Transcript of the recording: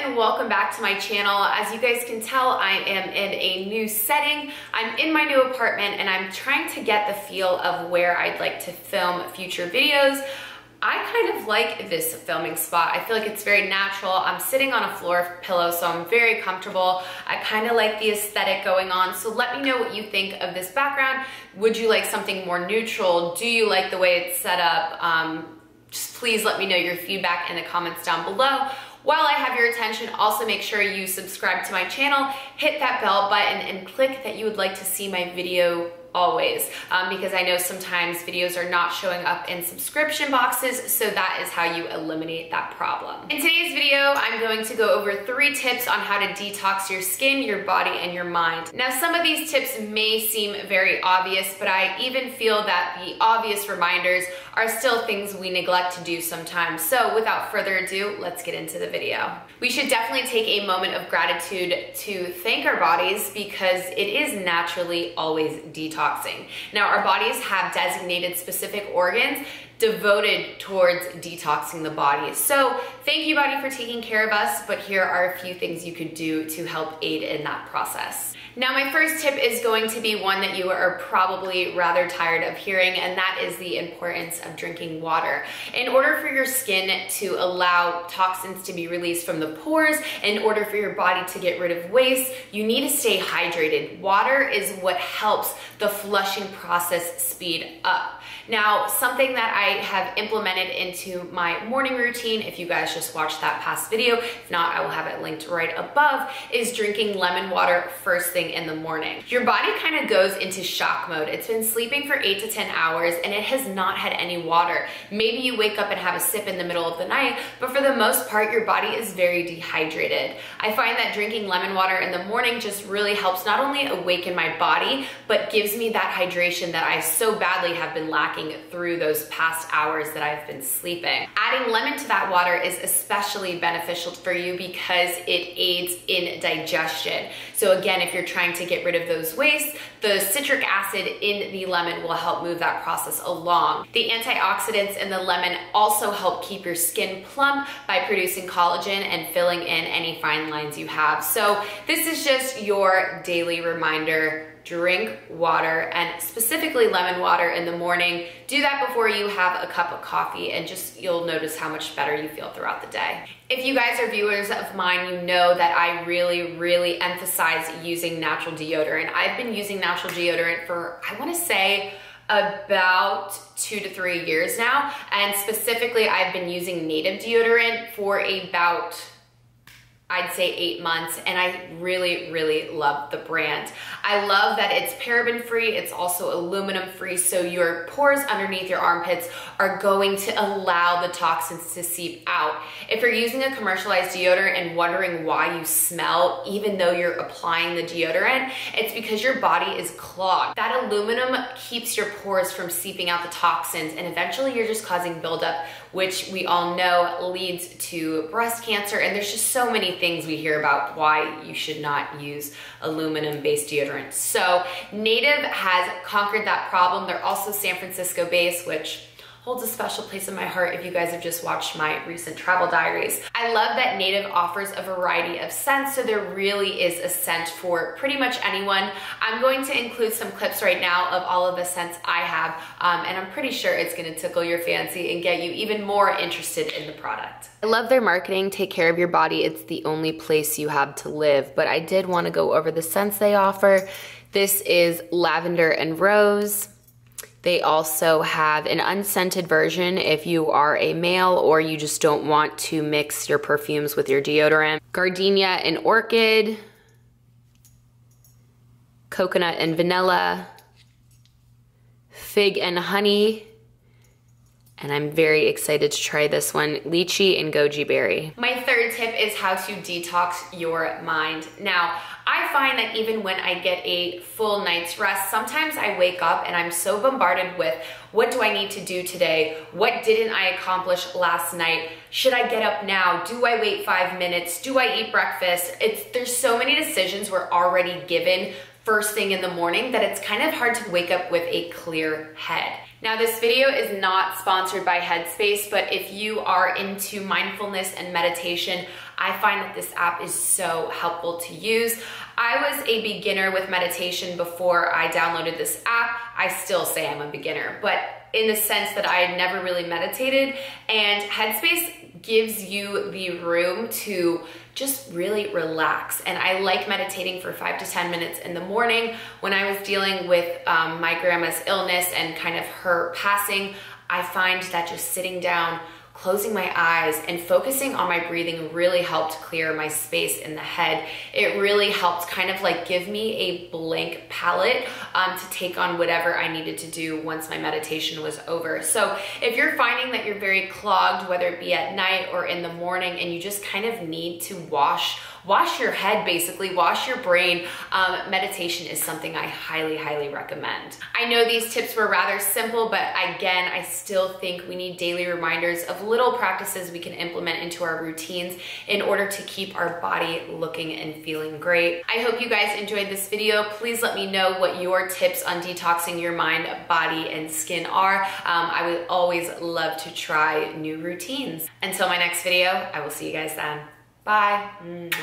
and welcome back to my channel. As you guys can tell, I am in a new setting. I'm in my new apartment and I'm trying to get the feel of where I'd like to film future videos. I kind of like this filming spot. I feel like it's very natural. I'm sitting on a floor pillow, so I'm very comfortable. I kind of like the aesthetic going on. So let me know what you think of this background. Would you like something more neutral? Do you like the way it's set up? Just please let me know your feedback in the comments down below. While I have your attention, also make sure you subscribe to my channel, hit that bell button, and click that you would like to see my video always, because I know sometimes videos are not showing up in subscription boxes, so that is how you eliminate that problem. In today's video, I'm going to go over 3 tips on how to detox your skin, your body, and your mind. Now, some of these tips may seem very obvious, but I even feel that the obvious reminders are still things we neglect to do sometimes. So without further ado, let's get into the video. We should definitely take a moment of gratitude to thank our bodies because it is naturally always detoxing. Now, our bodies have designated specific organs devoted towards detoxing the body. So thank you, body, for taking care of us, but here are a few things you could do to help aid in that process. Now, my first tip is going to be one that you are probably rather tired of hearing, and that is the importance of drinking water. In order for your skin to allow toxins to be released from the pores, in order for your body to get rid of waste, you need to stay hydrated. Water is what helps the flushing process speed up. Now, something that I have implemented into my morning routine, if you guys just watched that past video, if not, I will have it linked right above, is drinking lemon water first thing in the morning. Your body kind of goes into shock mode. It's been sleeping for 8 to 10 hours and it has not had any water. Maybe you wake up and have a sip in the middle of the night, but for the most part, your body is very dehydrated. I find that drinking lemon water in the morning just really helps not only awaken my body, but gives me that hydration that I so badly have been lacking through those past hours that I've been sleeping. Adding lemon to that water is especially beneficial for you because it aids in digestion. So again, if you're trying to get rid of those wastes, the citric acid in the lemon will help move that process along. The antioxidants in the lemon also help keep your skin plump by producing collagen and filling in any fine lines you have. So this is just your daily reminder. Drink water, and specifically lemon water in the morning. Do that before you have a cup of coffee and you'll notice how much better you feel throughout the day. If you guys are viewers of mine, you know that I really emphasize using natural deodorant. I've been using natural deodorant for, I want to say, about 2 to 3 years now, and specifically I've been using native deodorant for about, I'd say 8 months, and I really love the brand. I love that it's paraben free, it's also aluminum free, so your pores underneath your armpits are going to allow the toxins to seep out. If you're using a commercialized deodorant and wondering why you smell even though you're applying the deodorant, it's because your body is clogged. That aluminum keeps your pores from seeping out the toxins, and eventually you're just causing buildup, which we all know leads to breast cancer, and there's just so many things we hear about why you should not use aluminum-based deodorant. So Native has conquered that problem. They're also San Francisco based, which holds a special place in my heart if you guys have just watched my recent travel diaries. I love that Native offers a variety of scents, so there really is a scent for pretty much anyone. I'm going to include some clips right now of all of the scents I have, and I'm pretty sure it's gonna tickle your fancy and get you even more interested in the product. I love their marketing, take care of your body, it's the only place you have to live, but I did wanna go over the scents they offer. This is lavender and rose. They also have an unscented version if you are a male or you just don't want to mix your perfumes with your deodorant. Gardenia and orchid, coconut and vanilla, fig and honey, and I'm very excited to try this one, lychee and goji berry. My third tip is how to detox your mind. Now, I find that even when I get a full night's rest, sometimes I wake up and I'm so bombarded with, what do I need to do today? What didn't I accomplish last night? Should I get up now? Do I wait 5 minutes? Do I eat breakfast? There's so many decisions we're already given first thing in the morning that it's kind of hard to wake up with a clear head. Now, this video is not sponsored by Headspace, but if you are into mindfulness and meditation, I find that this app is so helpful to use. I was a beginner with meditation before I downloaded this app. I still say I'm a beginner, but in the sense that I had never really meditated, and Headspace gives you the room to just really relax. And I like meditating for 5 to 10 minutes in the morning. When I was dealing with my grandma's illness and kind of her passing, I find that just sitting down, closing my eyes and focusing on my breathing really helped clear my space in the head. It really helped kind of like give me a blank palette to take on whatever I needed to do once my meditation was over. So if you're finding that you're very clogged, whether it be at night or in the morning, and you just kind of need to wash your head, basically wash your brain, meditation is something I highly recommend. I know these tips were rather simple, but again, I still think we need daily reminders of little practices we can implement into our routines in order to keep our body looking and feeling great. I hope you guys enjoyed this video. Please let me know what your tips on detoxing your mind, body, and skin are. I would always love to try new routines. Until my next video, I will see you guys then. Bye.